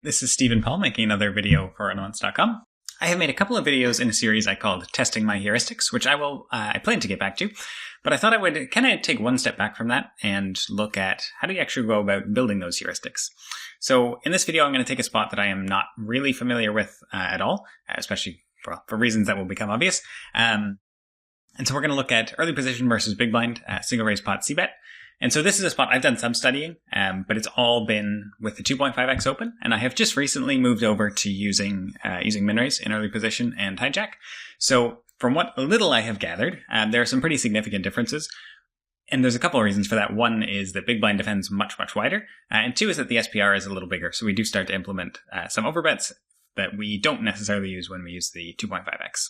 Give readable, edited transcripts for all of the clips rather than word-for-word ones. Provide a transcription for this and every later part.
This is Stephen Paul making another video for Unknowns.com. I have made a couple of videos in a series I called Testing My Heuristics, which I plan to get back to, but I thought I would kind of take one step back from that and look at how do you actually go about building those heuristics. So in this video, I'm going to take a spot that I am not really familiar with at all, especially for reasons that will become obvious. And so we're going to look at early position versus big blind, single raise pot c-bet. And so this is a spot I've done some studying, but it's all been with the 2.5x open. And I have just recently moved over to using min raise in early position and hijack. So from what little I have gathered, there are some pretty significant differences. And there's a couple of reasons for that. One is that big blind defends much, much wider. And two is that the SPR is a little bigger. So we do start to implement some overbets that we don't necessarily use when we use the 2.5x.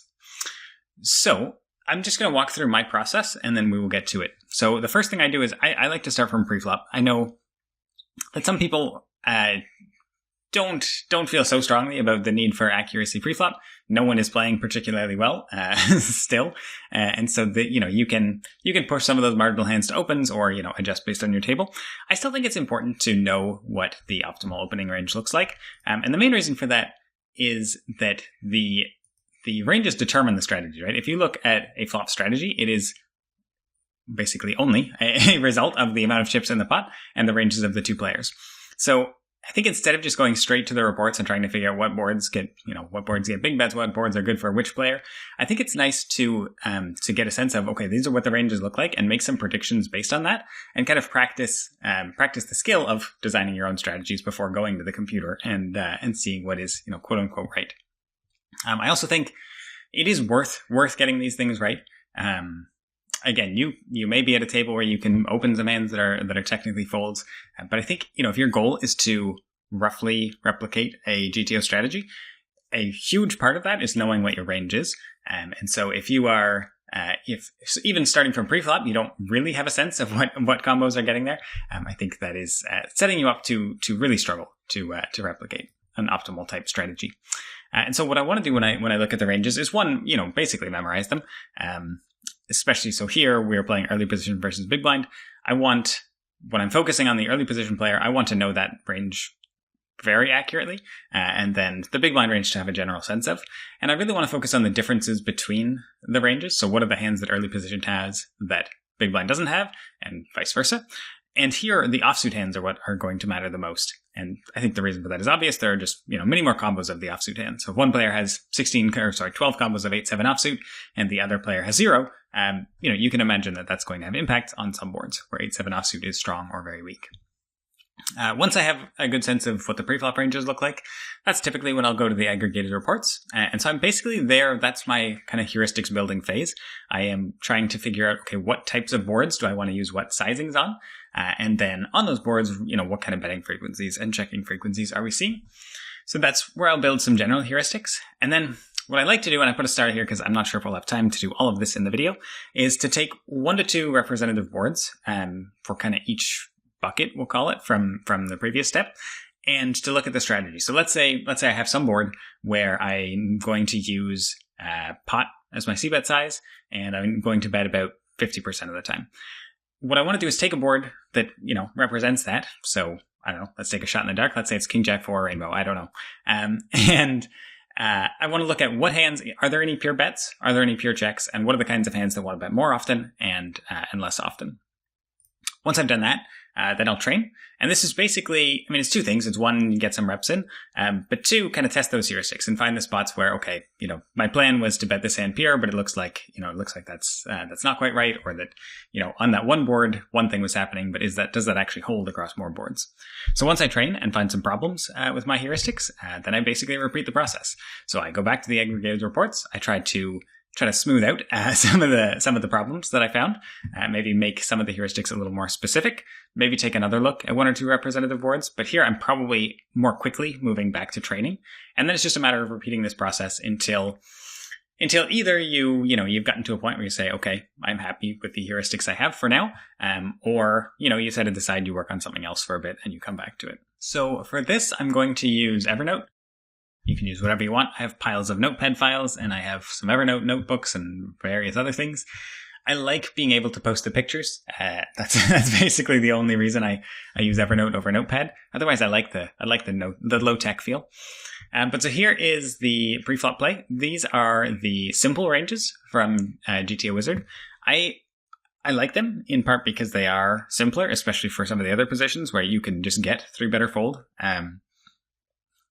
So I'm just going to walk through my process and then we will get to it. So the first thing I do is I like to start from pre-flop. I know that some people don't feel so strongly about the need for accuracy pre-flop. No one is playing particularly well still, and so you can push some of those marginal hands to opens or adjust based on your table. I still think it's important to know what the optimal opening range looks like, and the main reason for that is that the ranges determine the strategy, right? If you look at a flop strategy, it is basically only a result of the amount of chips in the pot and the ranges of the two players. So I think instead of just going straight to the reports and trying to figure out what boards get big bets, what boards are good for which player, I think it's nice to get a sense of, okay, these are what the ranges look like and make some predictions based on that and kind of practice the skill of designing your own strategies before going to the computer and seeing what is, quote unquote right. I also think it is worth getting these things right. Again, you may be at a table where you can open some hands that are technically folds, but I think if your goal is to roughly replicate a GTO strategy, a huge part of that is knowing what your range is. And so if you are even starting from pre-flop, you don't really have a sense of what combos are getting there. I think that is setting you up to really struggle to replicate an optimal type strategy. And so what I want to do when I look at the ranges is one, basically memorize them. Especially so here we're playing early position versus big blind. When I'm focusing on the early position player, I want to know that range very accurately, and then the big blind range to have a general sense of. And I really want to focus on the differences between the ranges. So what are the hands that early position has that big blind doesn't have, and vice versa. And here, the offsuit hands are what are going to matter the most. And I think the reason for that is obvious. There are just, many more combos of the offsuit hands. So if one player has 12 combos of 8-7 offsuit, and the other player has 0, you can imagine that that's going to have impact on some boards where 8-7 offsuit is strong or very weak. Once I have a good sense of what the pre-flop ranges look like, that's typically when I'll go to the aggregated reports. And so I'm basically there. That's my kind of heuristics building phase. I am trying to figure out, okay, what types of boards do I want to use what sizings on? And then on those boards, what kind of betting frequencies and checking frequencies are we seeing? So that's where I'll build some general heuristics. And then what I like to do, and I put a star here because I'm not sure if we'll have time to do all of this in the video, is to take 1 to 2 representative boards for kind of each bucket, we'll call it, from the previous step, and to look at the strategy. So let's say I have some board where I'm going to use pot as my c-bet size, and I'm going to bet about 50% of the time. What I want to do is take a board that, represents that. So, I don't know, let's take a shot in the dark. Let's say it's King, Jack, 4, Rainbow. I don't know. I want to look at what hands, are there any pure bets? Are there any pure checks? And what are the kinds of hands that want to bet more often and less often? Once I've done that, then I'll train. And this is basically, it's two things. It's one, get some reps in, but two, kind of test those heuristics and find the spots where, okay, my plan was to bet this hand pure, but it looks like that's not quite right, or that, on that one board, one thing was happening, but does that actually hold across more boards? So once I train and find some problems with my heuristics, then I basically repeat the process. So I go back to the aggregated reports. I try to smooth out some of the problems that I found, maybe make some of the heuristics a little more specific, maybe take another look at 1 or 2 representative boards. But here I'm probably more quickly moving back to training. And then it's just a matter of repeating this process until either you've gotten to a point where you say, okay, I'm happy with the heuristics I have for now, or, you set it aside, you work on something else for a bit and you come back to it. So for this, I'm going to use Evernote. You can use whatever you want. I have piles of Notepad files and I have some Evernote notebooks and various other things. I like being able to post the pictures. That's basically the only reason I use Evernote over Notepad. Otherwise, I like the low tech feel. But so here is the pre-flop play. These are the simple ranges from GTA Wizard. I like them in part because they are simpler, especially for some of the other positions where you can just get 3-better fold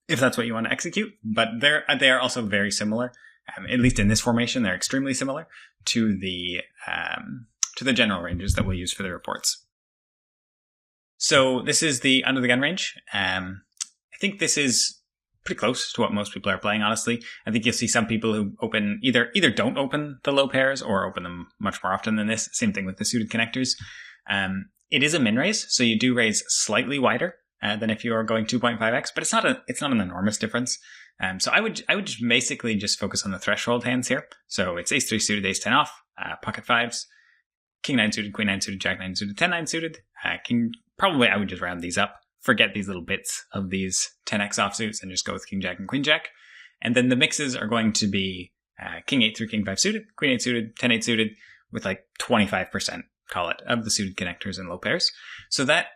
if that's what you want to execute. But they are also very similar. At least in this formation, they're extremely similar to the general ranges that we'll use for the reports. So this is the under the gun range. I think this is pretty close to what most people are playing, honestly. I think you'll see some people who open either don't open the low pairs or open them much more often than this. Same thing with the suited connectors. It is a min raise, so you do raise slightly wider than if you are going 2.5x, but it's not an enormous difference. So I would basically just focus on the threshold hands here. So it's ace 3 suited, ace 10 off, pocket fives, king 9 suited, queen 9 suited, jack 9 suited, 10 9 suited. Probably I would just round these up, forget these little bits of these 10x offsuits and just go with king jack and queen jack. And then the mixes are going to be king 8 through king 5 suited, queen 8 suited, 10 8 suited, with like 25%, call it, of the suited connectors and low pairs. So that,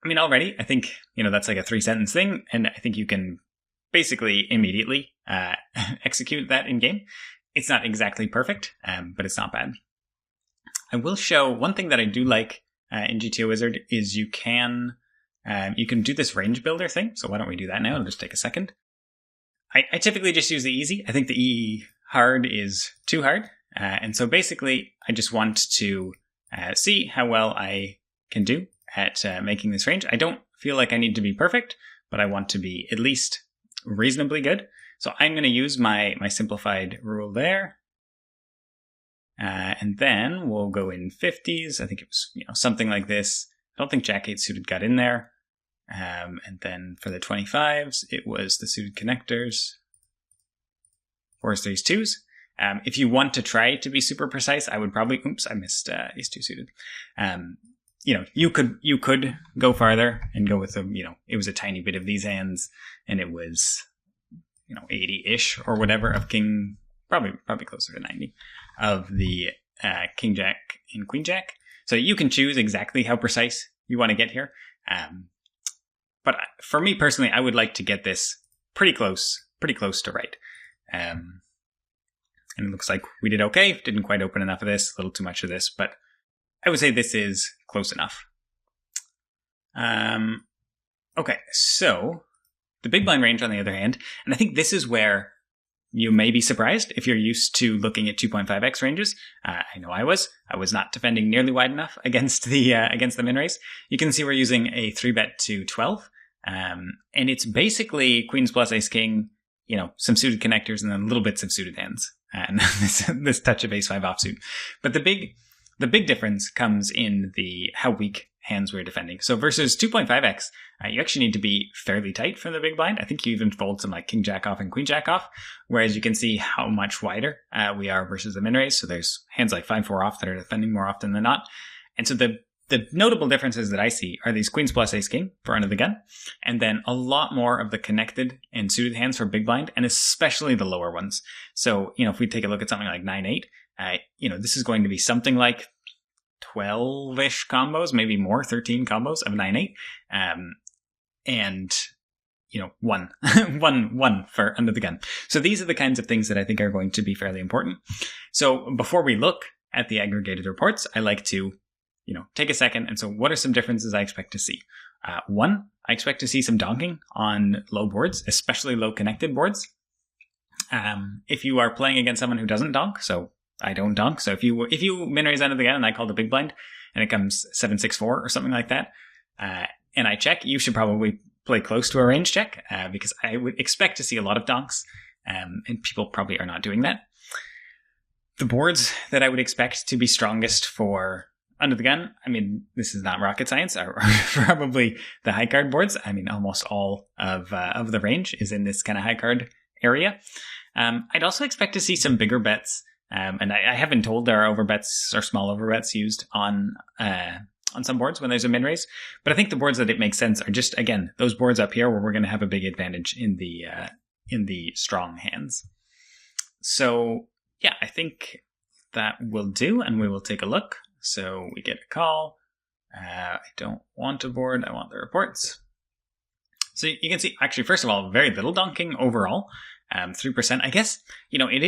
already, I think, that's like a 3-sentence thing, and I think you can basically immediately execute that in game. It's not exactly perfect, but it's not bad. I will show one thing that I do like in GTA Wizard is you can do this range builder thing. So why don't we do that now? It'll just take a second. I typically just use the easy. I think the E hard is too hard. And so basically, I just want to see how well I can do at making this range. I don't feel like I need to be perfect, but I want to be at least reasonably good. So I'm going to use my simplified rule there. And then we'll go in 50s. I think it was something like this. I don't think jack 8 suited got in there. And then for the 25s, it was the suited connectors. 4s, 3s, 2s. If you want to try to be super precise, I would probably, I missed ace 2 suited. You could go farther and go with it was a tiny bit of these hands, and it was 80-ish or whatever of king, probably closer to 90 of the king jack and queen jack. So you can choose exactly how precise you want to get here. But for me personally, I would like to get this pretty close to right. And it looks like we did okay. Didn't quite open enough of this, a little too much of this, but I would say this is close enough. Okay, so the big blind range on the other hand, and I think this is where you may be surprised if you're used to looking at 2.5x ranges. I know I was not defending nearly wide enough against the min raise. You can see we're using a 3-bet to 12. And it's basically queens plus ace king, some suited connectors and then little bits of suited hands. And this touch of ace 5 offsuit. But the big difference comes in how weak hands we're defending. So versus 2.5x, you actually need to be fairly tight from the big blind. I think you even fold some like king jack off and queen jack off, whereas you can see how much wider we are versus the min raise. So there's hands like 5-4 off that are defending more often than not. And so the notable differences that I see are these queens plus ace king for under the gun, and then a lot more of the connected and suited hands for big blind, and especially the lower ones. So, if we take a look at something like 9-8, this is going to be something like 12-ish combos, maybe more, 13 combos of 9-8. And one for under the gun. So these are the kinds of things that I think are going to be fairly important. So before we look at the aggregated reports, I like to take a second. And so what are some differences I expect to see? One, I expect to see some donking on low boards, especially low connected boards. If you are playing against someone who doesn't donk, so I don't donk. So if you min raise under the gun and I call the big blind and it comes 7-6-4 or something like that, and I check, you should probably play close to a range check, because I would expect to see a lot of donks, and people probably are not doing that. The boards that I would expect to be strongest for under the gun, this is not rocket science, are probably the high card boards. Almost all of the range is in this kind of high card area. I'd also expect to see some bigger bets, and I have been told there are overbets or small overbets used on some boards when there's a min raise. But I think the boards that it makes sense are just, again, those boards up here where we're going to have a big advantage in the strong hands. So yeah, I think that will do, and we will take a look. So we get a call. I don't want a board, I want the reports. So you can see, actually, first of all, very little donking overall, 3%. I guess, it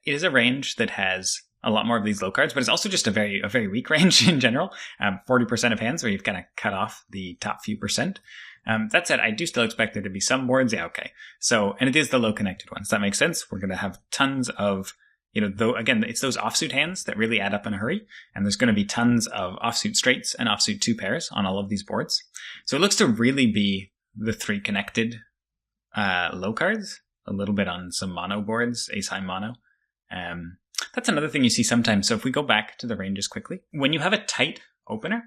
is a range that has a lot more of these low cards, but it's also just a very weak range in general. 40% of hands where you've kind of cut off the top few percent. That said, I do still expect there to be some boards. Yeah, okay. So, and it is the low connected ones. That makes sense. We're going to have tons of, though, again, it's those offsuit hands that really add up in a hurry. And there's going to be tons of offsuit straights and offsuit 2 pairs on all of these boards. So it looks to really be the 3 connected low cards, a little bit on some mono boards, ace high mono. That's another thing you see sometimes. So if we go back to the ranges quickly, when you have a tight opener,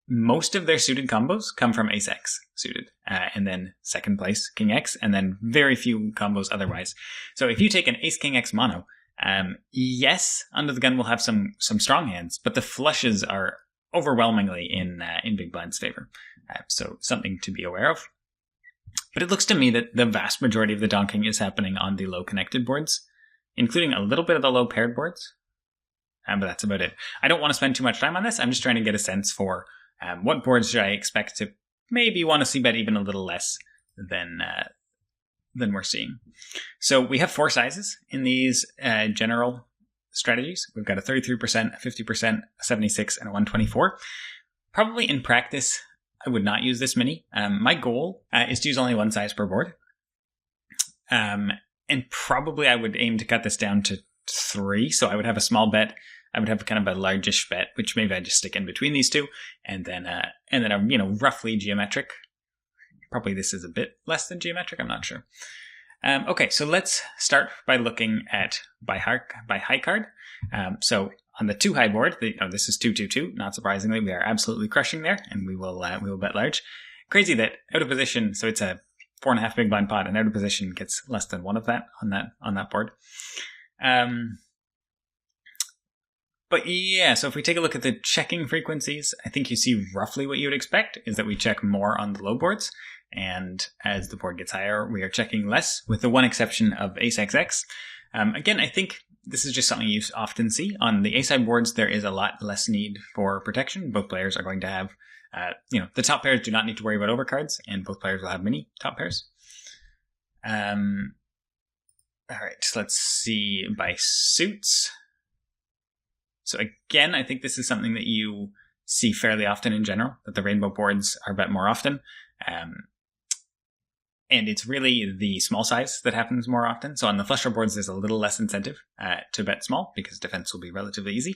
most of their suited combos come from ace X suited, and then second place king X, and then very few combos otherwise. So if you take an ace king X mono, yes, under the gun will have some strong hands, but the flushes are overwhelmingly in big blind's favor. So something to be aware of. But it looks to me that the vast majority of the donking is happening on the low connected boards, including a little bit of the low paired boards. But that's about it. I don't want to spend too much time on this. I'm just trying to get a sense for what boards should I expect to maybe want to see bet even a little less than we're seeing. So we have 4 sizes in these general strategies. We've got a 33%, a 50%, a 76, and a 124. Probably in practice, I would not use this many. My goal is to use only 1 size per board. And probably I would aim to cut this down to 3. So I would have a small bet. I would have kind of a largish bet, which maybe I just stick in between these two, and then a roughly geometric. Probably this is a bit less than geometric. I'm not sure. Okay, so let's start by looking at by high card. So on the 2 high board, this is 2-2-2. Not surprisingly, we are absolutely crushing there, and we will bet large. Crazy that out of position. So it's a 4.5 big blind pot, and out of position gets less than 1 of that on that board. But yeah, so if we take a look at the checking frequencies, I think you see roughly what you would expect is that we check more on the low boards. And as the board gets higher, we are checking less, with the one exception of ace XX. Again, I think this is just something you often see. On the ace high boards, there is a lot less need for protection. Both players are going to have, the top pairs do not need to worry about overcards, and both players will have mini top pairs. All right, so let's see by suits. So again, I think this is something that you see fairly often in general, that the rainbow boards are bet more often. And it's really the small size that happens more often. So on the flush draw boards, there's a little less incentive to bet small because defense will be relatively easy.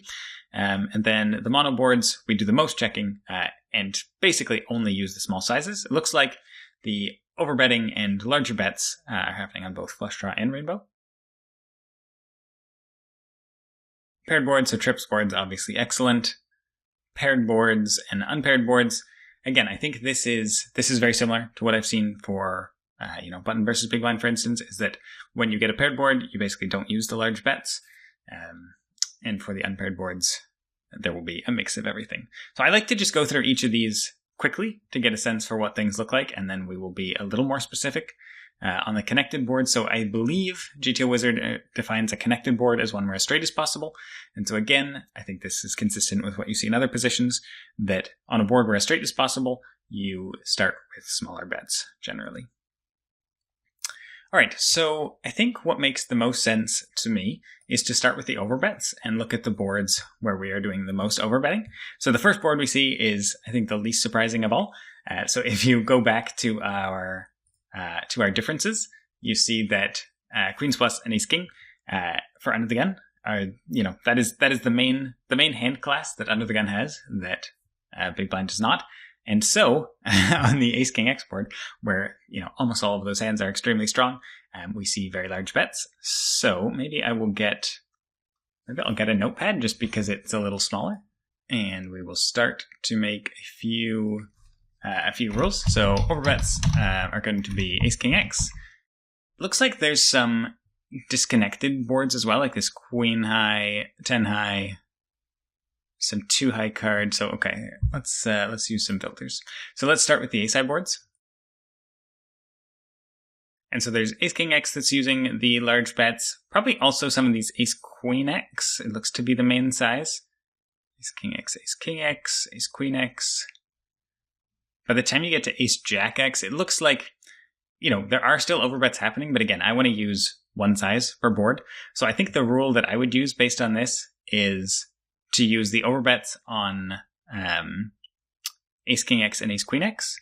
And then the mono boards, we do the most checking and basically only use the small sizes. It looks like the overbetting and larger bets are happening on both flush draw and rainbow. Paired boards, so trips boards, obviously excellent. Paired boards and unpaired boards. Again, I think this is very similar to what I've seen for button versus big blind, for instance, is that when you get a paired board, you basically don't use the large bets. And for the unpaired boards, there will be a mix of everything. So I like to just go through each of these quickly to get a sense for what things look like, and then we will be a little more specific on the connected board. So I believe GTO Wizard defines a connected board as one where as straight as possible. And so again, I think this is consistent with what you see in other positions, that on a board where as straight as possible, you start with smaller bets generally. All right, so I think what makes the most sense to me is to start with the overbets and look at the boards where we are doing the most overbetting. So the first board we see is, I think, the least surprising of all. So if you go back to our differences, you see that Queens Plus and Ace King for Under the Gun are, that is the main hand class that Under the Gun has that Big Blind does not. And so on the Ace King X board, where almost all of those hands are extremely strong, we see very large bets. So maybe I'll get a notepad just because it's a little smaller, and we will start to make a few rules. So overbets are going to be Ace King X. Looks like there's some disconnected boards as well, like this Queen High, 10 High, some 2 high cards. So okay, let's use some filters. So let's start with the Ace High boards. And so there's ace king X that's using the large bets. Probably also some of these ace queen X. It looks to be the main size. Ace king X, ace king X, ace queen X. By the time you get to ace jack X, it looks like, there are still overbets happening. But again, I want to use one size per board. So I think the rule that I would use based on this is to use the overbets on ace king X and ace queen X.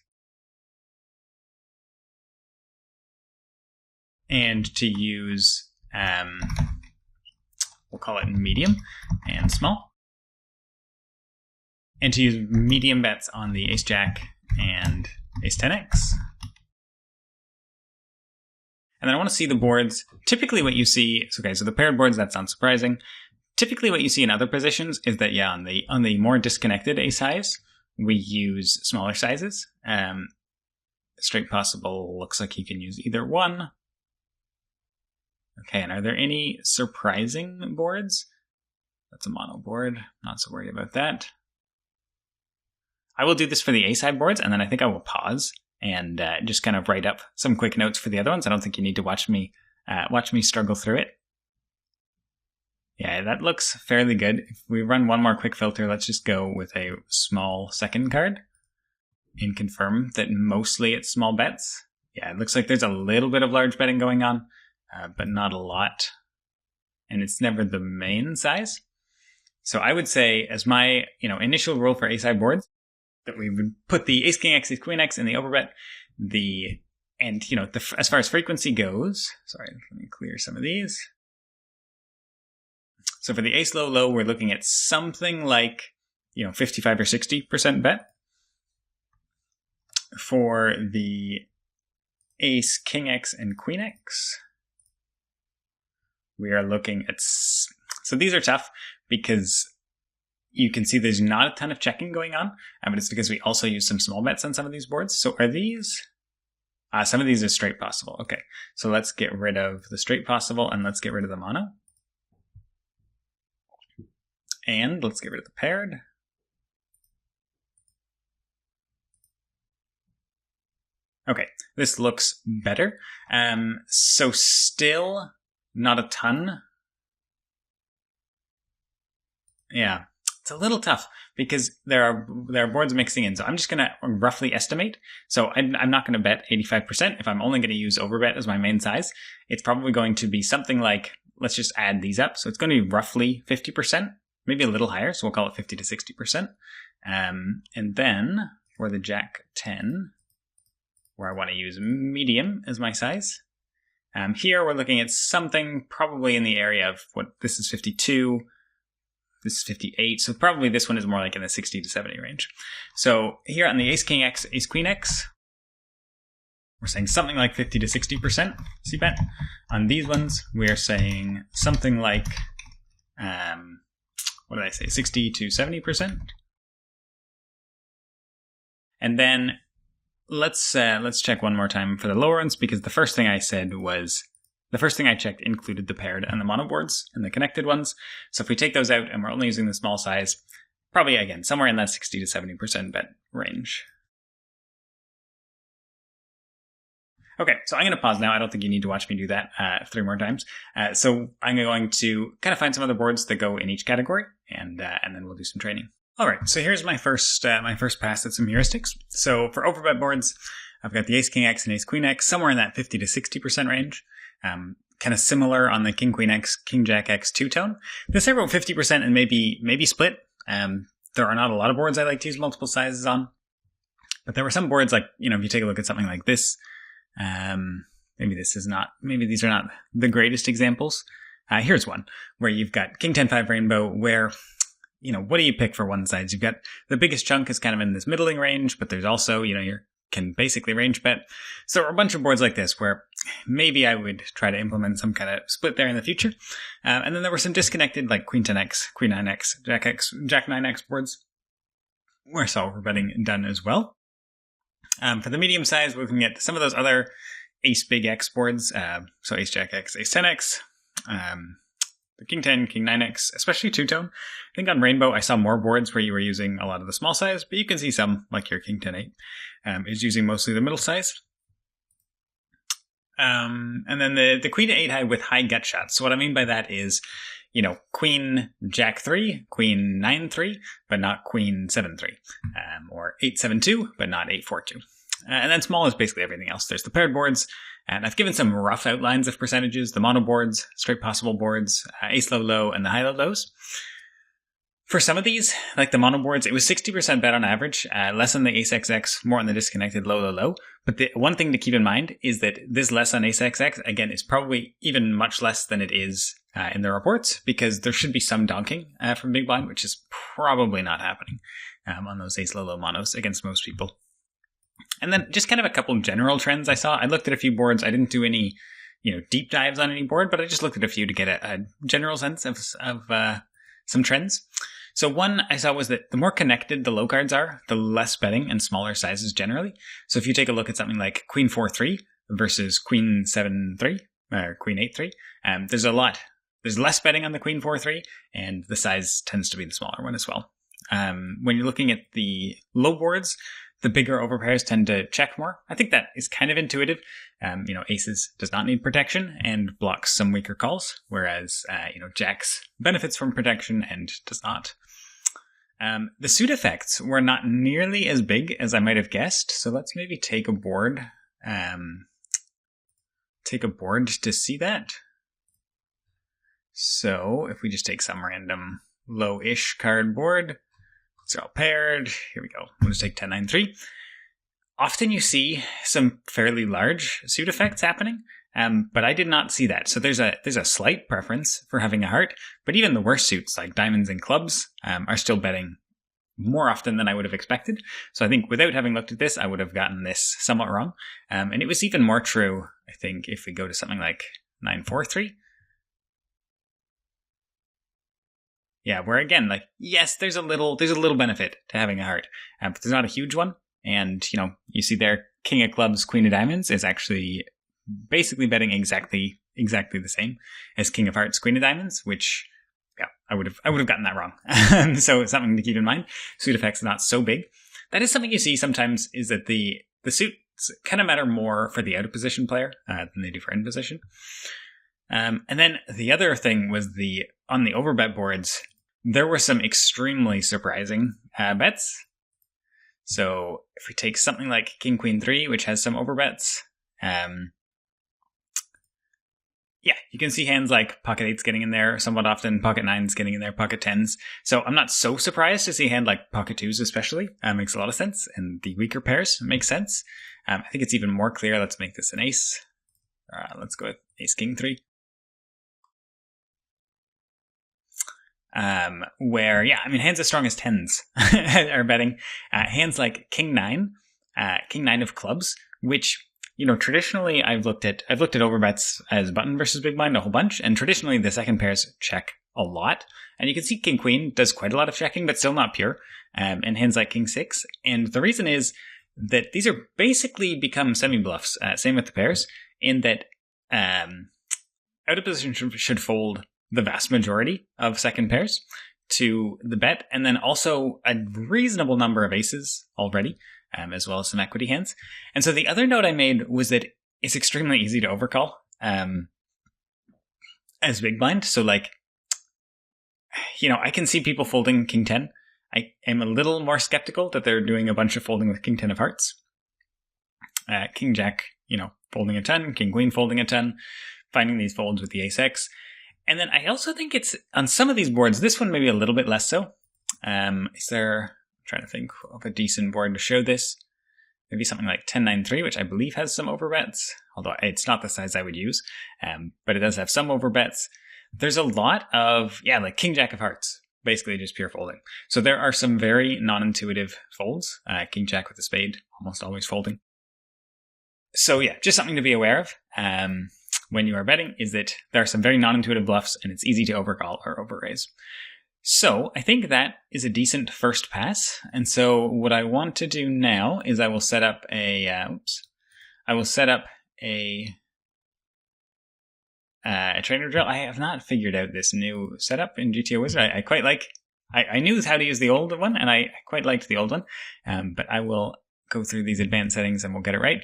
And to use, we'll call it medium and small. And to use medium bets on the ace jack and ace 10x. And then I want to see the boards. Typically what you see, so the paired boards, that's unsurprising. Typically what you see in other positions is that, on the more disconnected ace size, we use smaller sizes. Straight possible looks like you can use either one. Okay, and are there any surprising boards? That's a mono board. Not so worried about that. I will do this for the A-side boards, and then I think I will pause and just kind of write up some quick notes for the other ones. I don't think you need to watch me struggle through it. Yeah, that looks fairly good. If we run one more quick filter, let's just go with a small second card and confirm that mostly it's small bets. Yeah, it looks like there's a little bit of large betting going on. But not a lot. And it's never the main size. So I would say as my, initial rule for A-side boards, that we would put the ace king X, ace queen X in the overbet. As far as frequency goes, sorry, let me clear some of these. So for the ace low low, we're looking at something like, 55 or 60% bet. For the ace king X and queen X, we are looking at, so these are tough because you can see there's not a ton of checking going on, but it's because we also use some small bets on some of these boards. So are these, some of these are straight possible. Okay, so let's get rid of the straight possible and let's get rid of the mono. And let's get rid of the paired. Okay, this looks better. So still not a ton. Yeah, it's a little tough because there are boards mixing in. So I'm just going to roughly estimate. So I'm not going to bet 85%. If I'm only going to use overbet as my main size, it's probably going to be something like, let's just add these up. So it's going to be roughly 50%, maybe a little higher. So we'll call it 50 to 60%. And then for the Jack 10, where I want to use medium as my size, here we're looking at something probably in the area of what this is 52, this is 58. So probably this one is more like in the 60 to 70 range. So here on the ace king X, ace queen X, we're saying something like 50 to 60% c-bet. On these ones, we're saying something like, what did I say, 60 to 70%. And then let's check one more time for the lower ones, because the first thing I checked included the paired and the mono boards and the connected ones. So if we take those out and we're only using the small size, probably again somewhere in that 60 to 70% bet range. Okay, so I'm going to pause now. I don't think you need to watch me do that 3 more times. So I'm going to kind of find some other boards that go in each category, and then we'll do some training. All right, so here's my first pass at some heuristics. So for overbet boards, I've got the ace king X and ace queen X somewhere in that 50 to 60% range. Kind of similar on the king queen X, king jack X two-tone. This I wrote 50% and maybe split. There are not a lot of boards I like to use multiple sizes on, but there were some boards like, if you take a look at something like this, maybe these are not the greatest examples. Here's one where you've got king 10-5 rainbow where, what do you pick for one side? You've got the biggest chunk is kind of in this middling range, but there's also, you can basically range bet. So there are a bunch of boards like this where maybe I would try to implement some kind of split there in the future. And then there were some disconnected like queen 10x, queen 9x, jack 9x boards where I saw overbetting done as well. For the medium size, we're looking at some of those other ace big X boards. So ace jack X, ace 10x, the king 10, king 9x, especially two-tone. I think on rainbow, I saw more boards where you were using a lot of the small size, but you can see some, like your king 10-8, is using mostly the middle size. And then the queen to 8 high with high gut shots. So what I mean by that is, queen jack 3, queen 9 3, but not queen 7 3, or 8 7 2, but not 8 4 2. And then small is basically everything else. There's the paired boards, and I've given some rough outlines of percentages, the mono boards, straight possible boards, ace low low, and the high low lows. For some of these, like the mono boards, it was 60% bet on average, less on the ace XX, more on the disconnected low low low. But the one thing to keep in mind is that this less on ace XX, again, is probably even much less than it is in the reports, because there should be some donking from big blind, which is probably not happening on those ace low low monos against most people. And then just kind of a couple of general trends I saw. I looked at a few boards. I didn't do any, deep dives on any board, but I just looked at a few to get a general sense of some trends. So one I saw was that the more connected the low cards are, the less betting and smaller sizes generally. So if you take a look at something like queen 4 3 versus queen 7 3 or queen 8 3, there's less betting on the queen 4 3, and the size tends to be the smaller one as well. When you're looking at the low boards, the bigger overpairs tend to check more. I think that is kind of intuitive. Aces does not need protection and blocks some weaker calls, whereas, jacks benefits from protection and does not. The suit effects were not nearly as big as I might have guessed, so let's maybe take a board to see that. So if we just take some random low-ish card board, it's all paired. Here we go. We'll just take 10 9 3. Often you see some fairly large suit effects happening, but I did not see that. So there's a slight preference for having a heart, but even the worst suits like diamonds and clubs are still betting more often than I would have expected. So I think without having looked at this, I would have gotten this somewhat wrong. And it was even more true, I think, if we go to something like 9 4 3. Yeah, where again, yes, there's a little benefit to having a heart, but there's not a huge one. And, you see there, king of clubs, queen of diamonds is actually basically betting exactly the same as king of hearts, queen of diamonds, which, yeah, I would have gotten that wrong. So it's something to keep in mind. Suit effects are not so big. That is something you see sometimes, is that the suits kind of matter more for the out of position player than they do for in position. And then the other thing was on the overbet boards, there were some extremely surprising bets. So if we take something like king queen 3, which has some overbets, you can see hands like pocket 8's getting in there somewhat often, pocket 9's getting in there, pocket 10's. So I'm not so surprised to see a hand like pocket 2's especially. Makes a lot of sense, and the weaker pairs make sense. I think it's even more clear. Let's make this an ace. Let's go with ace king 3. Where, hands as strong as 10s are betting. Hands like king 9 of clubs, which, traditionally I've looked at overbets as button versus big blind a whole bunch, and traditionally the second pairs check a lot. And you can see king queen does quite a lot of checking, but still not pure. And hands like king 6. And the reason is that these are basically become semi-bluffs, same with the pairs, in that out of position should fold the vast majority of second pairs to the bet, and then also a reasonable number of aces already, as well as some equity hands. And so the other note I made was that it's extremely easy to overcall as big blind. So I can see people folding king 10. I am a little more skeptical that they're doing a bunch of folding with king 10 of hearts. King jack, folding a 10, king queen folding a 10, finding these folds with the ace X. And then I also think it's, on some of these boards, this one maybe a little bit less so. I'm trying to think of a decent board to show this. Maybe something like 10-9-3, which I believe has some overbets, although it's not the size I would use, but it does have some overbets. There's a lot of, like king jack of hearts, basically just pure folding. So there are some very non-intuitive folds. King jack with a spade, almost always folding. So just something to be aware of. When you are betting, is that there are some very non-intuitive bluffs, and it's easy to overcall or overraise. So I think that is a decent first pass. And so what I want to do now is I will set up a trainer drill. I have not figured out this new setup in GTO Wizard. I quite like. I knew how to use the old one, and I quite liked the old one. But I will go through these advanced settings and we'll get it right.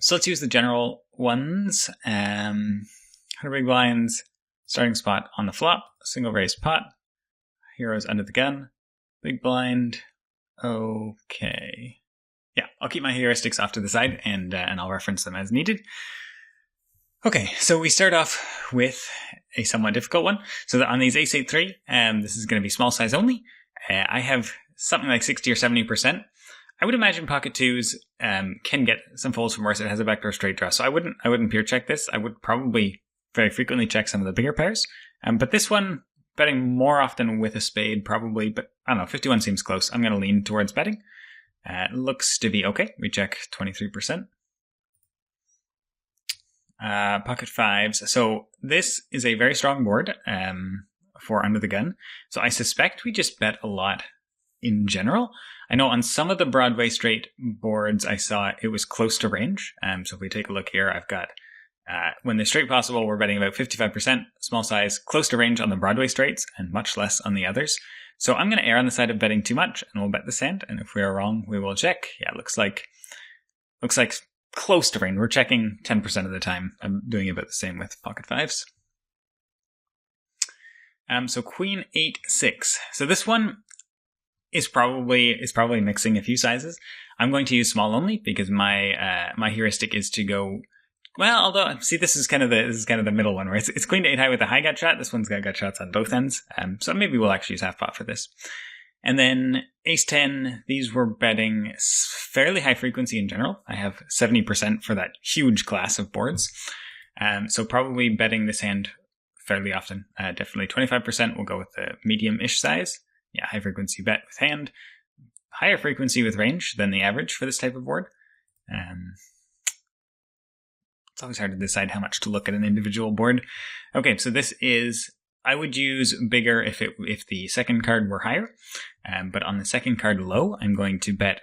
So let's use the general ones. 100 big blinds, starting spot on the flop, single raised pot, heroes under the gun, big blind. Okay. Yeah, I'll keep my heuristics off to the side and I'll reference them as needed. Okay, so we start off with a somewhat difficult one. So on these ace-8 3, this is going to be small size only. I have something like 60 or 70%. I would imagine pocket twos can get some folds from worse. It has a backdoor straight draw, so I wouldn't pure check this. I would probably very frequently check some of the bigger pairs. But this one, betting more often with a spade probably, but I don't know, 51 seems close. I'm going to lean towards betting. Looks to be okay. We check 23%. Pocket fives. So this is a very strong board for under the gun. So I suspect we just bet a lot in general. I know on some of the Broadway straight boards I saw it was close to range. So if we take a look here, I've got when the straight possible, we're betting about 55%, small size, close to range on the Broadway straights and much less on the others. So I'm going to err on the side of betting too much and we'll bet this hand. And if we are wrong, we will check. Yeah, looks like close to range. We're checking 10% of the time. I'm doing about the same with pocket fives. So queen 8 6. So this one is probably mixing a few sizes. I'm going to use small only because my my heuristic is to go. Well, although see, this is kind of the middle one where it's queen to 8 high with a high gut shot. This one's got gut shots on both ends. So maybe we'll actually use half pot for this. And then ace 10, these were betting fairly high frequency in general. I have 70% for that huge class of boards. So probably betting this hand fairly often. Definitely 25%. We'll go with the medium-ish size. Yeah, high frequency bet with hand. Higher frequency with range than the average for this type of board. It's always hard to decide how much to look at an individual board. Okay, so this is... I would use bigger if the second card were higher, but on the second card low, I'm going to bet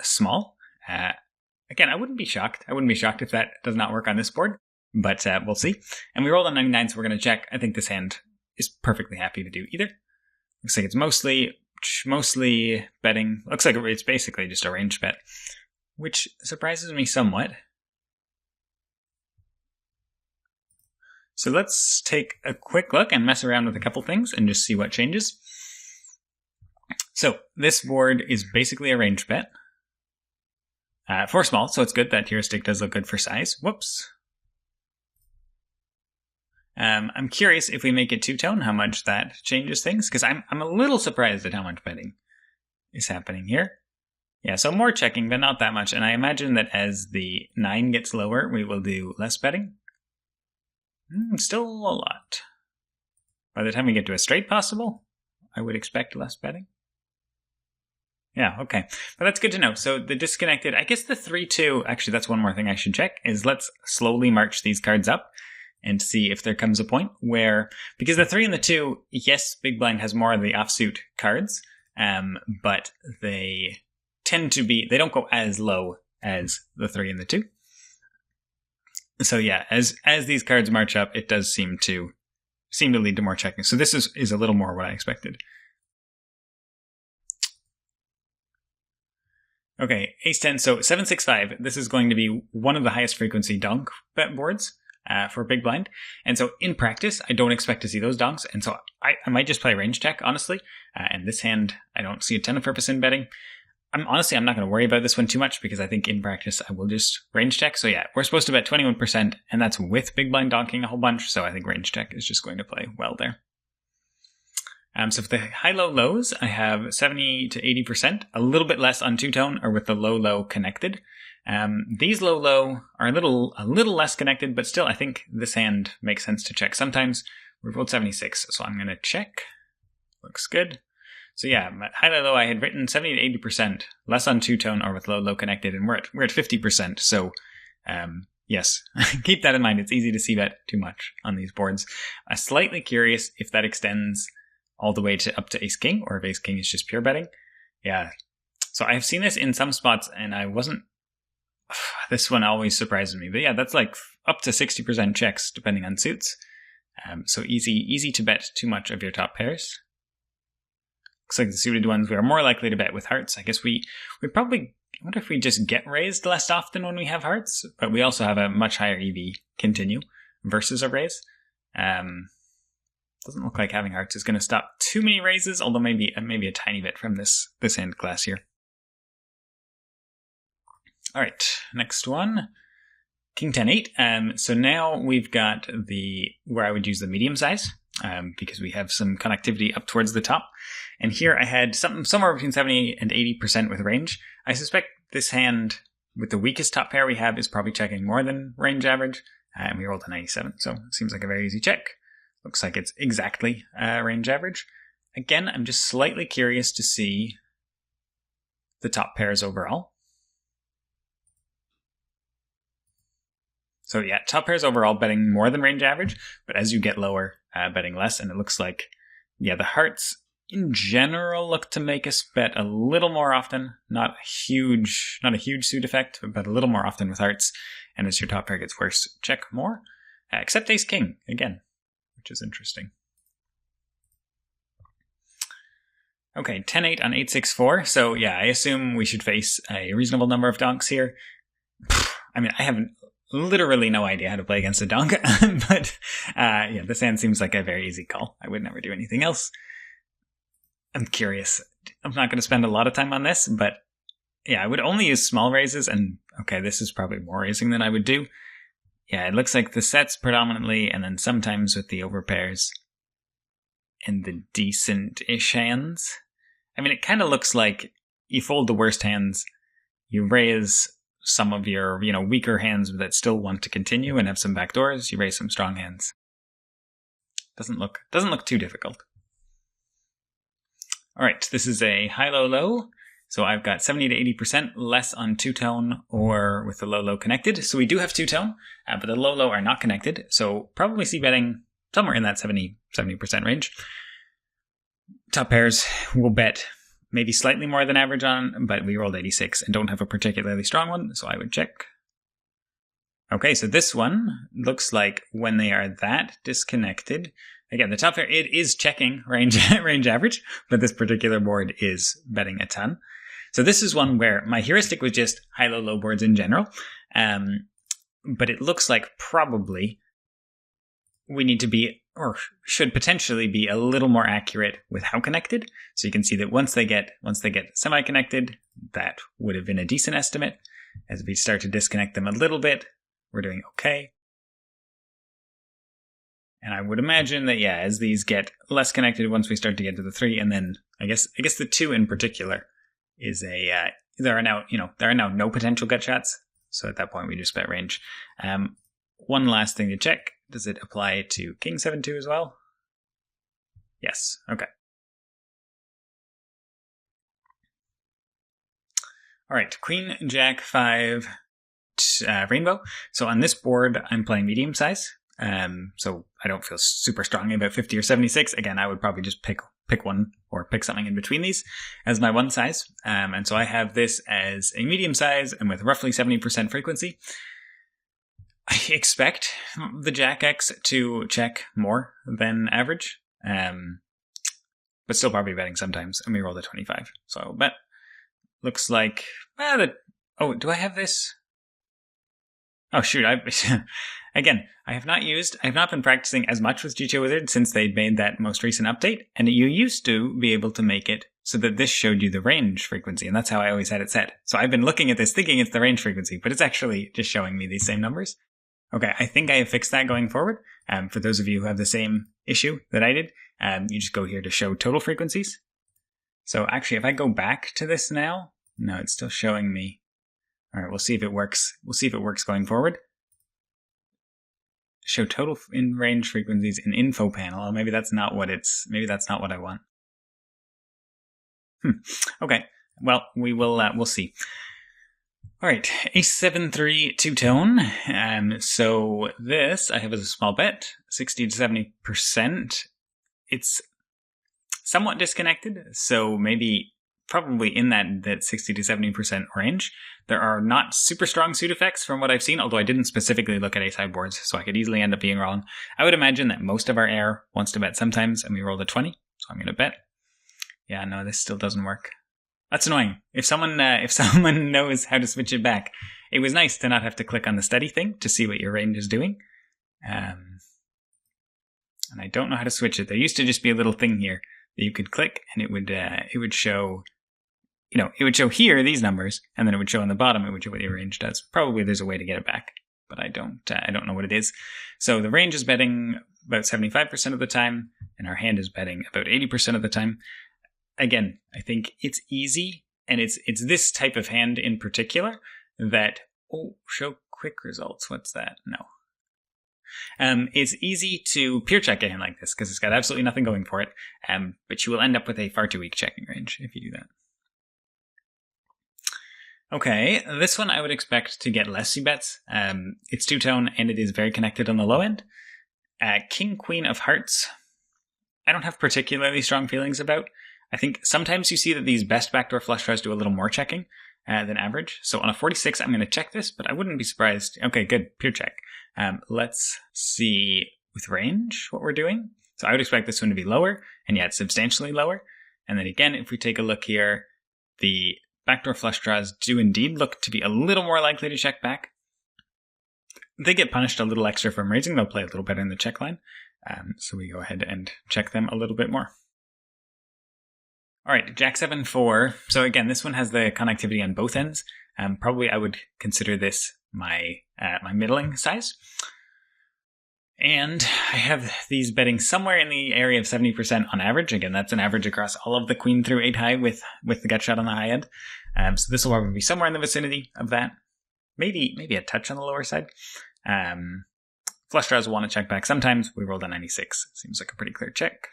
small. Again, I wouldn't be shocked. I wouldn't be shocked if that does not work on this board, but we'll see. And we rolled on 99, so we're going to check. I think this hand is perfectly happy to do either. Looks like it's mostly betting. Looks like it's basically just a range bet, which surprises me somewhat. So let's take a quick look and mess around with a couple things and just see what changes. So this board is basically a range bet for small, so it's good. That heuristic does look good for size. Whoops. I'm curious if we make it two-tone, how much that changes things, because I'm a little surprised at how much betting is happening here. Yeah, so more checking, but not that much. And I imagine that as the 9 gets lower, we will do less betting. Still a lot. By the time we get to a straight possible, I would expect less betting. Yeah, okay. But that's good to know. So the disconnected, I guess the 3-2, actually that's one more thing I should check, is let's slowly march these cards up and see if there comes a point where, because the 3 and the 2, yes, big blind has more of the offsuit cards, but they tend to be, they don't go as low as the 3 and the 2. So yeah, as these cards march up, it does seem to lead to more checking. So this is a little more what I expected. Okay, ace 10. So 7-6-5. This is going to be one of the highest frequency donk bet boards for big blind. And so in practice, I don't expect to see those donks. And so I might just play range check, honestly. And this hand, I don't see a ton of purpose in betting. I'm not going to worry about this one too much because I think in practice I will just range check. So yeah, we're supposed to bet 21% and that's with big blind donking a whole bunch. So I think range check is just going to play well there. So for the high-low lows, I have 70 to 80%, a little bit less on two-tone or with the low-low connected. These low-low are a little less connected, but still I think this hand makes sense to check. Sometimes we've rolled 76, so I'm going to check. Looks good. So yeah, high-low, I had written 70 to 80%, less on two-tone or with low-low connected, and we're at 50%. So yes, keep that in mind. It's easy to see bet too much on these boards. I'm slightly curious if that extends all the way to up to ace-king, or if ace-king is just pure betting. Yeah, so I've seen this in some spots, and I wasn't... This one always surprises me. But yeah, that's like up to 60% checks, depending on suits. So easy to bet too much of your top pairs. Looks like the suited ones we are more likely to bet with hearts. I guess we probably wonder if we just get raised less often when we have hearts, but we also have a much higher EV continue versus a raise. Doesn't look like having hearts is going to stop too many raises, although maybe a tiny bit from this hand class here. All right, next one, King 10-8. So now we've got where I would use the medium size because we have some connectivity up towards the top. And here I had somewhere between 70 and 80% with range. I suspect this hand with the weakest top pair we have is probably checking more than range average. And we rolled a 97, so it seems like a very easy check. Looks like it's exactly range average. Again, I'm just slightly curious to see the top pairs overall. So yeah, top pairs overall betting more than range average, but as you get lower, betting less. And it looks like, yeah, the hearts in general look to make us bet a little more often. Not a huge suit effect, but a little more often with hearts. And as your top pair gets worse, check more. Except ace king again, which is interesting. Okay, 10-8 on 8-6-4. So yeah, I assume we should face a reasonable number of donks here. I mean, I have literally no idea how to play against a donk, but yeah, this hand seems like a very easy call. I would never do anything else. I'm curious. I'm not going to spend a lot of time on this, but yeah, I would only use small raises, and okay, this is probably more raising than I would do. Yeah, it looks like the sets predominantly, and then sometimes with the overpairs and the decent-ish hands. I mean, it kind of looks like you fold the worst hands, you raise some of your, weaker hands that still want to continue and have some backdoors, you raise some strong hands. Doesn't look too difficult. All right, this is a high-low-low. So I've got 70 to 80% less on two-tone or with the low-low connected. So we do have two-tone, but the low-low are not connected. So probably see betting somewhere in that 70% range. Top pairs will bet maybe slightly more than average on, but we rolled 86 and don't have a particularly strong one, so I would check. Okay, so this one looks like when they are that disconnected, again, the top pair, it is checking range average, but this particular board is betting a ton. So this is one where my heuristic was just high-low-low boards in general, but it looks like probably we need to be, or should potentially be, a little more accurate with how connected. So you can see that once they get semi-connected, that would have been a decent estimate. As we start to disconnect them a little bit, we're doing okay. And I would imagine that, yeah, as these get less connected, once we start to get to the 3, and then I guess the 2 in particular is there are now no potential gut shots. So at that point, we just bet range. One last thing to check. Does it apply to King 7-2 as well? Yes. Okay. All right. Queen, Jack, 5, Rainbow. So on this board, I'm playing medium size. So I don't feel super strongly about 50 or 76. Again, I would probably just pick one or pick something in between these as my one size. And so I have this as a medium size and with roughly 70% frequency. I expect the Jack X to check more than average, but still probably betting sometimes, and we rolled a 25. So I will bet. Looks like, do I have this? Oh shoot, again, I have not been practicing as much with GTO Wizard since they made that most recent update, and you used to be able to make it so that this showed you the range frequency, and that's how I always had it set. So I've been looking at this thinking it's the range frequency, but it's actually just showing me these same numbers. Okay, I think I have fixed that going forward. For those of you who have the same issue that I did, you just go here to show total frequencies. So actually, if I go back to this now, no, it's still showing me. All right, we'll see if it works. We'll see if it works going forward. Show total in range frequencies in info panel. Maybe that's not what I want. Okay, well, we'll see. All right, ace 7-3 two-tone. So this I have as a small bet, 60 to 70%. It's somewhat disconnected, so probably in that 60 to 70% range. There are not super strong suit effects from what I've seen, although I didn't specifically look at ace-high boards, so I could easily end up being wrong. I would imagine that most of our air wants to bet sometimes, and we rolled a 20, so I'm going to bet. Yeah, no, this still doesn't work. That's annoying. If someone knows how to switch it back, it was nice to not have to click on the steady thing to see what your range is doing. And I don't know how to switch it. There used to just be a little thing here that you could click, and it would show, it would show here these numbers, and then it would show on the bottom. It would show what your range does. Probably there's a way to get it back, but I don't know what it is. So the range is betting about 75% of the time, and our hand is betting about 80% of the time. Again, I think it's easy, and it's this type of hand in particular that, show quick results. What's that? No. It's easy to peer check a hand like this because it's got absolutely nothing going for it, but you will end up with a far too weak checking range if you do that. Okay, this one I would expect to get less c-bets. It's two-tone and it is very connected on the low end. King, Queen of Hearts, I don't have particularly strong feelings about. I think sometimes you see that these best backdoor flush draws do a little more checking than average. So on a 46, I'm going to check this, but I wouldn't be surprised. Okay, good, peer check. Let's see with range what we're doing. So I would expect this one to be lower, and yeah, it's substantially lower. And then again, if we take a look here, the backdoor flush draws do indeed look to be a little more likely to check back. They get punished a little extra from raising. They'll play a little better in the check line. So we go ahead and check them a little bit more. All right, Jack 7-4. So again, this one has the connectivity on both ends. Probably I would consider this my middling size. And I have these betting somewhere in the area of 70% on average. Again, that's an average across all of the queen through 8 high with the gut shot on the high end. So this will probably be somewhere in the vicinity of that. Maybe a touch on the lower side. Flush draws will want to check back sometimes. We rolled a 96. Seems like a pretty clear check.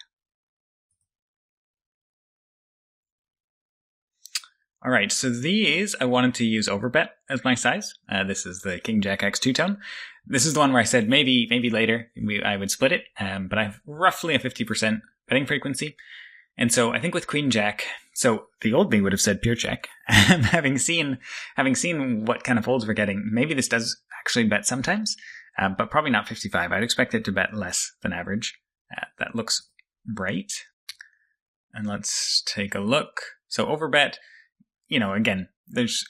All right, so these I wanted to use overbet as my size. This is the King Jack X two-tone. This is the one where I said maybe later I would split it, but I have roughly a 50% betting frequency. And so I think with Queen Jack, so the old me would have said pure check. having seen what kind of folds we're getting, maybe this does actually bet sometimes, but probably not 55. I'd expect it to bet less than average. That looks right. And let's take a look. So overbet. Again, there's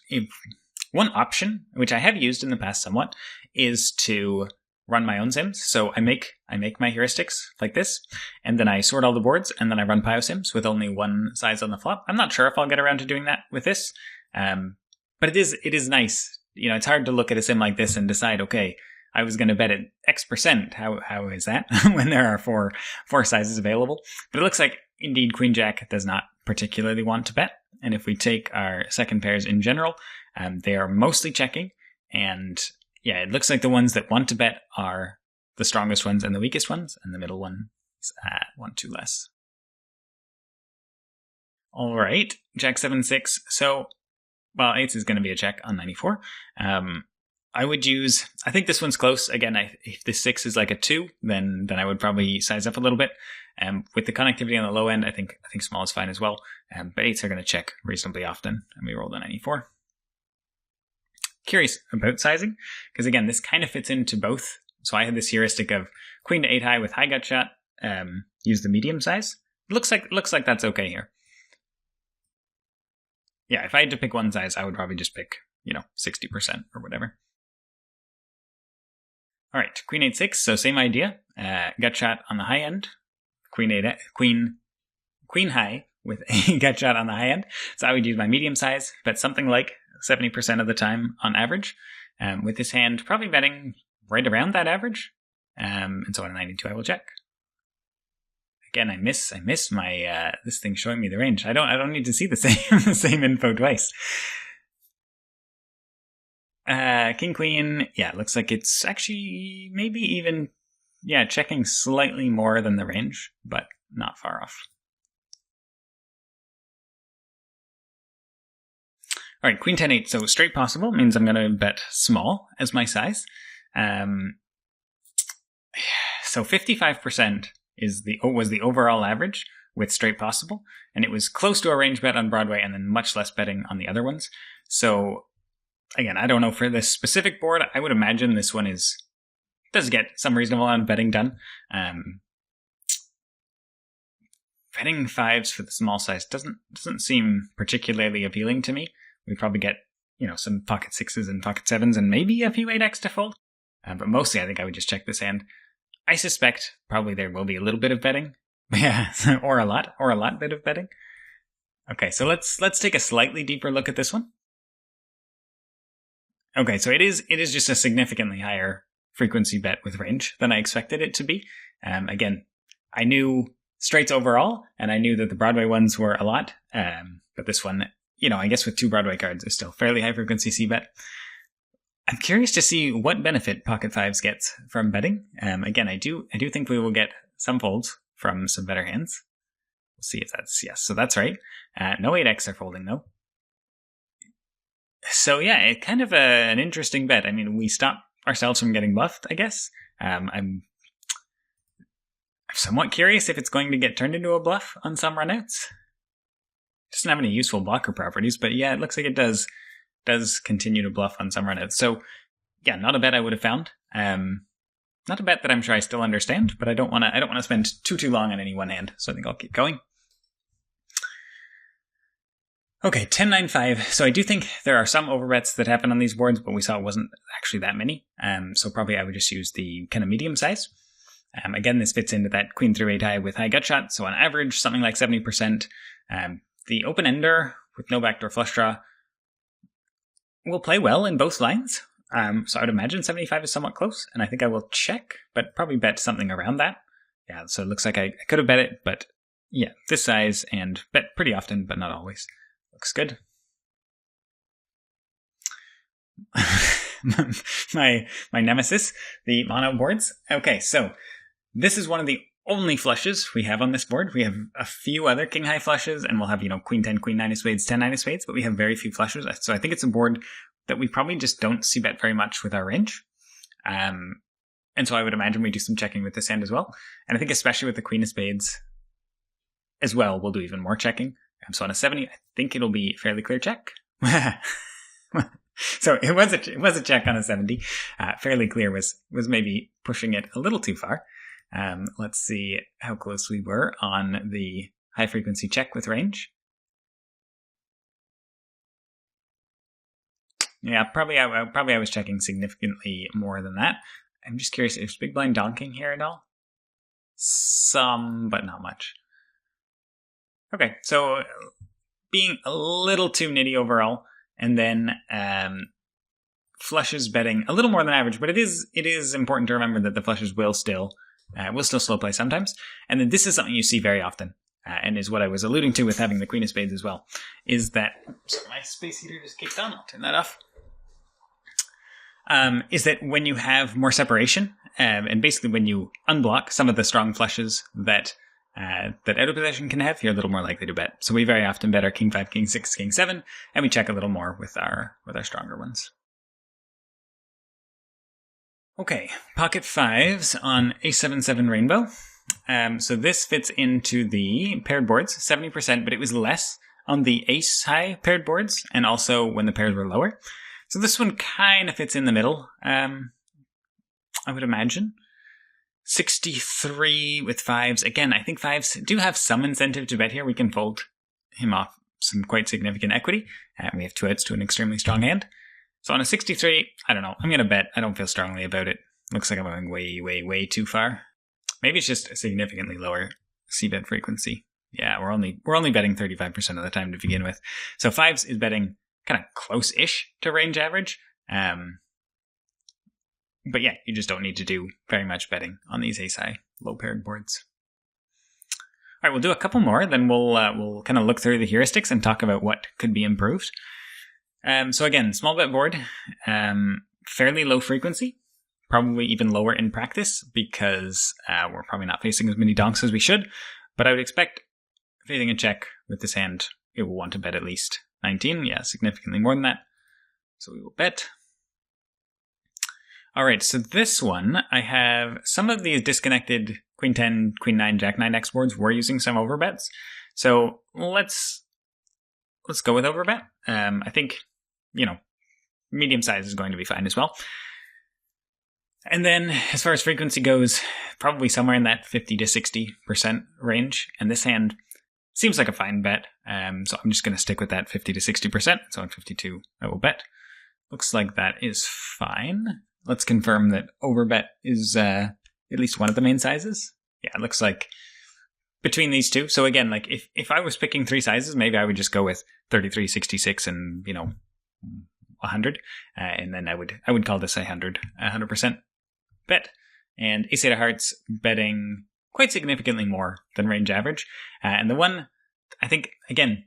one option, which I have used in the past somewhat, is to run my own sims. So I make my heuristics like this, and then I sort all the boards, and then I run PioSims with only one size on the flop. I'm not sure if I'll get around to doing that with this, but it is nice. It's hard to look at a sim like this and decide, okay, I was going to bet it X%. How is that when there are four sizes available? But it looks like indeed Queen Jack does not particularly want to bet. And if we take our second pairs in general, they are mostly checking. And yeah, it looks like the ones that want to bet are the strongest ones and the weakest ones, and the middle ones want to less. All right, Jack 7-6. So, well, 8 is going to be a check on 94. I would use, I think this one's close. Again, if this 6 is like a 2, then I would probably size up a little bit. With the connectivity on the low end, I think small is fine as well. But 8s are going to check reasonably often, and we rolled a 94. Curious about sizing, because again, this kind of fits into both. So I had this heuristic of queen to 8 high with high gut shot, use the medium size. Looks like that's okay here. Yeah, if I had to pick one size, I would probably just pick, 60% or whatever. All right, queen 8-6, so same idea. Gut shot on the high end. Queen high with a gut shot on the high end. So I would use my medium size, bet something like 70% of the time on average. With this hand, probably betting right around that average. And so on a 92, I will check. Again, I miss my this thing showing me the range. I don't need to see the same info twice. King Queen, yeah, looks like it's actually maybe even checking slightly more than the range, but not far off. All right, Queen 10-8, so straight possible means I'm going to bet small as my size. So 55% was the overall average with straight possible, and it was close to a range bet on Broadway and then much less betting on the other ones. So again, I don't know for this specific board. I would imagine this one does get some reasonable amount of betting done. betting fives for the small size doesn't seem particularly appealing to me. We probably get, some pocket sixes and pocket sevens and maybe a few 8x to fold. But mostly I think I would just check this hand. I suspect probably there will be a little bit of betting. Yeah, or a lot bit of betting. Okay, so let's take a slightly deeper look at this one. Okay, so it is just a significantly higher frequency bet with range than I expected it to be. Again, I knew straights overall, and I knew that the Broadway ones were a lot. But this one, I guess with 2 Broadway cards is still fairly high frequency c-bet. I'm curious to see what benefit pocket fives gets from betting. Again, I do think we will get some folds from some better hands. We'll see if that's yes. So that's right. No 8x are folding though. So yeah, it's kind of an interesting bet. I mean, we stop ourselves from getting bluffed, I guess. I'm somewhat curious if it's going to get turned into a bluff on some runouts. Doesn't have any useful blocker properties, but yeah, it looks like it does continue to bluff on some runouts. So yeah, not a bet I would have found. Not a bet that I'm sure I still understand, but I don't want to spend too long on any one hand, so I think I'll keep going. Okay, 10-9-5. So I do think there are some overbets that happen on these boards, but we saw it wasn't actually that many. So probably I would just use the kind of medium size. Again, this fits into that queen through 8 high with high gut shot. So on average, something like 70%. The open ender with no backdoor flush draw will play well in both lines. So I would imagine 75 is somewhat close, and I think I will check, but probably bet something around that. Yeah, so it looks like I could have bet it, but yeah, this size and bet pretty often, but not always. Looks good. my nemesis, the mono boards. Okay, so this is one of the only flushes we have on this board. We have a few other king high flushes, and we'll have, queen 10, queen 9 of spades, 10 9 of spades, but we have very few flushes. So I think it's a board that we probably just don't see bet very much with our range. And so I would imagine we do some checking with this hand as well. And I think especially with the queen of spades as well, we'll do even more checking. So on a 70, I think it'll be fairly clear check. So it was a check on a 70. Fairly clear was maybe pushing it a little too far. Let's see how close we were on the high frequency check with range. Yeah, probably I was checking significantly more than that. I'm just curious, is big blind donking here at all? Some, but not much. Okay, so being a little too nitty overall, and then flushes betting a little more than average, but it is important to remember that the flushes will still slow play sometimes, and then this is something you see very often, and is what I was alluding to with having the queen of spades as well, is that my space heater just kicked on. I'll turn that off. Is that when you have more separation, and basically when you unblock some of the strong flushes that out of possession can have, you're a little more likely to bet. So we very often bet our king 5, king 6, king 7, and we check a little more with our stronger ones. Okay, pocket fives on a7-7 rainbow. So this fits into the paired boards, 70%, but it was less on the ace high paired boards, and also when the pairs were lower. So this one kind of fits in the middle, I would imagine. 63 with fives. Again, I think fives do have some incentive to bet here. We can fold him off some quite significant equity. We have 2 outs to an extremely strong hand. So on a 63, I don't know. I'm going to bet. I don't feel strongly about it. Looks like I'm going way too far. Maybe it's just a significantly lower c-bet frequency. Yeah, we're only betting 35% of the time to begin with. So fives is betting kind of close-ish to range average. But yeah, you just don't need to do very much betting on these ace-high low-paired boards. All right, we'll do a couple more, then we'll kind of look through the heuristics and talk about what could be improved. So again, small bet board, fairly low frequency, probably even lower in practice because we're probably not facing as many donks as we should. But I would expect facing a check with this hand, it will want to bet at least 19. Yeah, significantly more than that. So we will bet. All right, so this one, I have some of these disconnected queen 10, queen 9, jack 9x boards were using some overbets. So let's go with overbet. I think, medium size is going to be fine as well. And then as far as frequency goes, probably somewhere in that 50 to 60% range. And this hand seems like a fine bet. So I'm just going to stick with that 50 to 60%. So on 52, I will bet. Looks like that is fine. Let's confirm that overbet is at least one of the main sizes. Yeah, it looks like between these two. So again, like if I was picking three sizes, maybe I would just go with 33, 66, and 100. And then I would call this a 100% bet. And ace eight of hearts betting quite significantly more than range average. And the one, I think, again,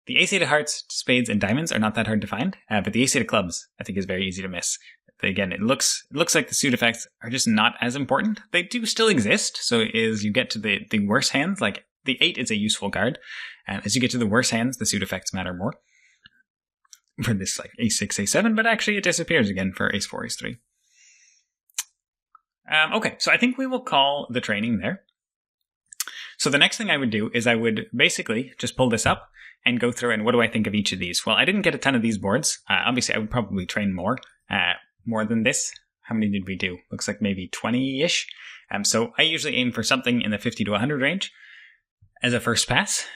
the ace eight of hearts, spades, and diamonds are not that hard to find. But the ace eight of clubs, I think, is very easy to miss. Again, it looks like the suit effects are just not as important. They do still exist. So as you get to the worse hands, like the 8 is a useful card. As you get to the worse hands, the suit effects matter more. For this like ace6, a7, but actually it disappears again for ace4, ace3. Okay, so I think we will call the training there. So the next thing I would do is I would basically just pull this up and go through and what do I think of each of these? Well, I didn't get a ton of these boards. Obviously, I would probably train more than this. How many did we do? Looks like maybe 20-ish. So I usually aim for something in the 50 to 100 range as a first pass.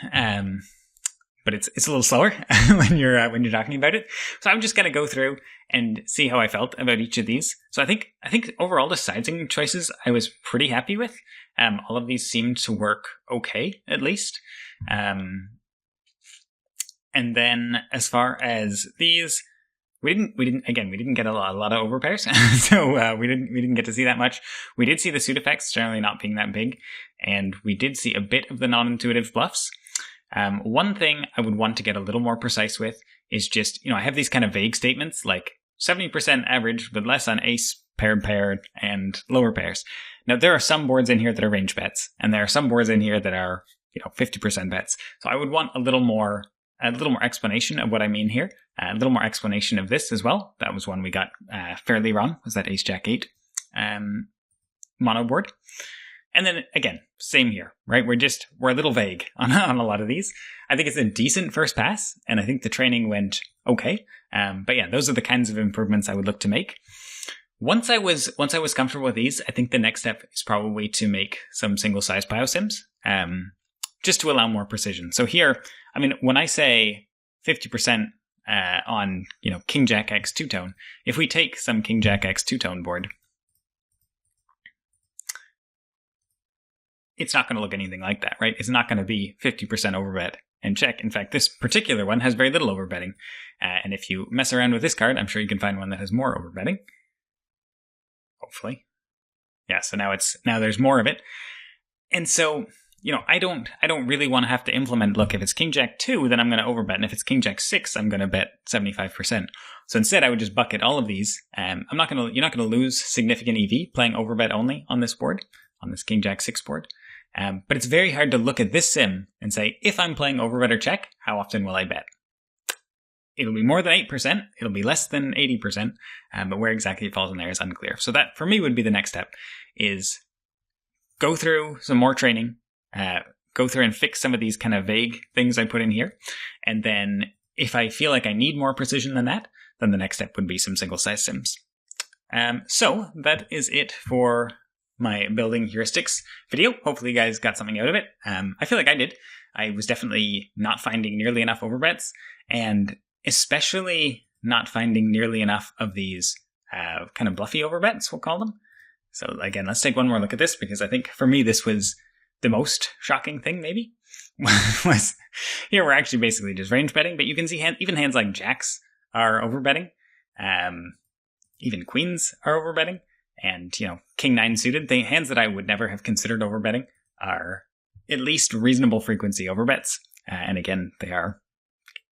But it's a little slower when you're talking about it. So I'm just gonna go through and see how I felt about each of these. So I think overall the sizing choices I was pretty happy with. All of these seemed to work okay, at least. And then as far as these, we didn't get a lot of overpairs, so we didn't get to see that much. We did see the suit effects generally not being that big, and we did see a bit of the non-intuitive bluffs. One thing I would want to get a little more precise with is just, I have these kind of vague statements like 70% average, but less on ace, pair, and lower pairs. Now, there are some boards in here that are range bets, and there are some boards in here that are, 50% bets. So I would want a little more explanation of what I mean here, a little more explanation of this as well. That was one we got fairly wrong, was that ace, jack, 8 mono board. And then again, same here, right? We're a little vague on a lot of these. I think it's a decent first pass, and I think the training went okay. But yeah, those are the kinds of improvements I would look to make. Once I was comfortable with these, I think the next step is probably to make some single size biosims, just to allow more precision. So here, when I say 50% on King Jack X two-tone, if we take some King Jack X two-tone board, it's not going to look anything like that, right? It's not going to be 50% overbet and check. In fact, this particular one has very little overbetting. And if you mess around with this card, I'm sure you can find one that has more overbetting. Hopefully. Yeah, so now there's more of it. And so, I don't really want to have to implement, look, if it's King Jack 2, then I'm going to overbet. And if it's King Jack 6, I'm going to bet 75%. So instead, I would just bucket all of these. You're not going to lose significant EV playing overbet only on this board, on this King Jack 6 board. But it's very hard to look at this sim and say, if I'm playing overbet or check, how often will I bet? It'll be more than 8%. It'll be less than 80%. But where exactly it falls in there is unclear. So that, for me, would be the next step, is go through some more training, go through and fix some of these kind of vague things I put in here. And then if I feel like I need more precision than that, then the next step would be some single-size sims. So that is it for my building heuristics video. Hopefully you guys got something out of it. I feel like I did. I was definitely not finding nearly enough overbets, and especially not finding nearly enough of these kind of bluffy overbets, we'll call them. So again, let's take one more look at this, because I think for me this was the most shocking thing maybe. was here we're actually basically just range betting, but you can see even hands like jacks are overbetting. Even queens are overbetting. And, King 9 suited, the hands that I would never have considered overbetting are at least reasonable frequency overbets. And again, they are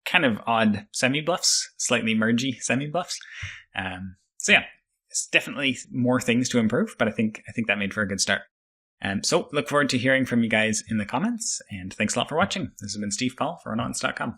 kind of odd semi-bluffs, slightly mergy semi-bluffs. So yeah, it's definitely more things to improve, but I think that made for a good start. So look forward to hearing from you guys in the comments, and thanks a lot for watching. This has been Steve Paul for Onauts.com.